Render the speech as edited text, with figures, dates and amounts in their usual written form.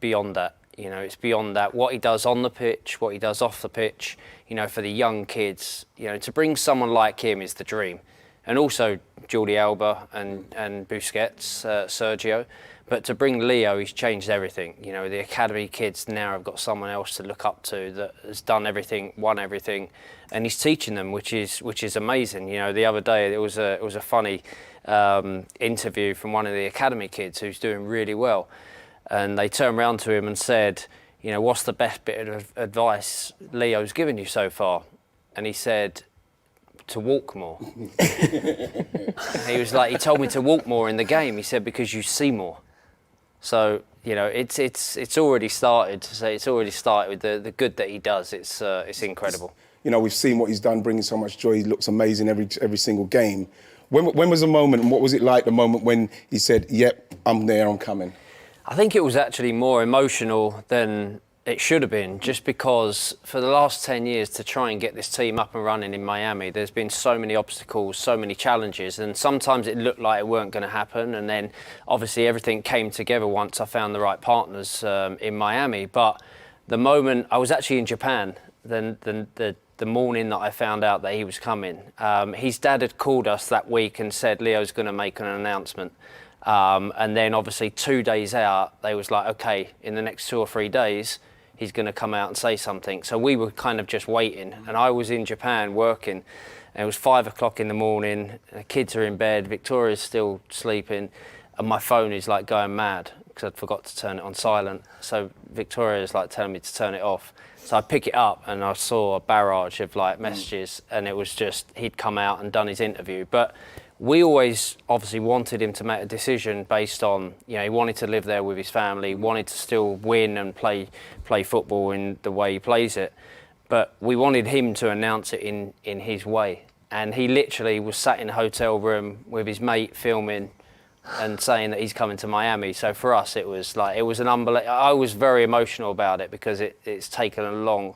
beyond that. You know, it's beyond that. What he does on the pitch, what he does off the pitch, you know, for the young kids, you know, to bring someone like him is the dream. And also Jordi Alba and Busquets, Sergio. But to bring Leo, he's changed everything. You know, the academy kids now have got someone else to look up to that has done everything, won everything, and he's teaching them, which is amazing. You know, the other day it was a funny interview from one of the academy kids who's doing really well, and they turned around to him and said, you know, what's the best bit of advice Leo's given you so far? And he said, to walk more. He was like, he told me to walk more in the game. He said, because you see more. So, you know, it's already started. To say it's already started with the good that he does. It's incredible. You know, we've seen what he's done, bringing so much joy. He looks amazing every single game. When was the moment, and what was it like, the moment when he said, yep, I'm there, I'm coming? I think it was actually more emotional than it should have been, just because for the last 10 years to try and get this team up and running in Miami, there's been so many obstacles, so many challenges, and sometimes it looked like it weren't going to happen, and then obviously everything came together once I found the right partners in Miami. But the moment, I was actually in Japan, the morning that I found out that he was coming. His dad had called us that week and said, Leo's going to make an announcement. And then obviously 2 days out, they was like, okay, in the next 2 or 3 days, he's going to come out and say something. So we were kind of just waiting. And I was in Japan working, and it was 5 o'clock in the morning, the kids are in bed, Victoria's still sleeping, and my phone is like going mad because I'd forgot to turn it on silent. So Victoria's like telling me to turn it off. So I pick it up and I saw a barrage of like messages, and it was just, he'd come out and done his interview. But we always obviously wanted him to make a decision based on, you know, he wanted to live there with his family, wanted to still win and play football in the way he plays it. But we wanted him to announce it in his way. And he literally was sat in a hotel room with his mate filming and saying that he's coming to Miami. So for us, it was an unbelievable, I was very emotional about it because it's taken a long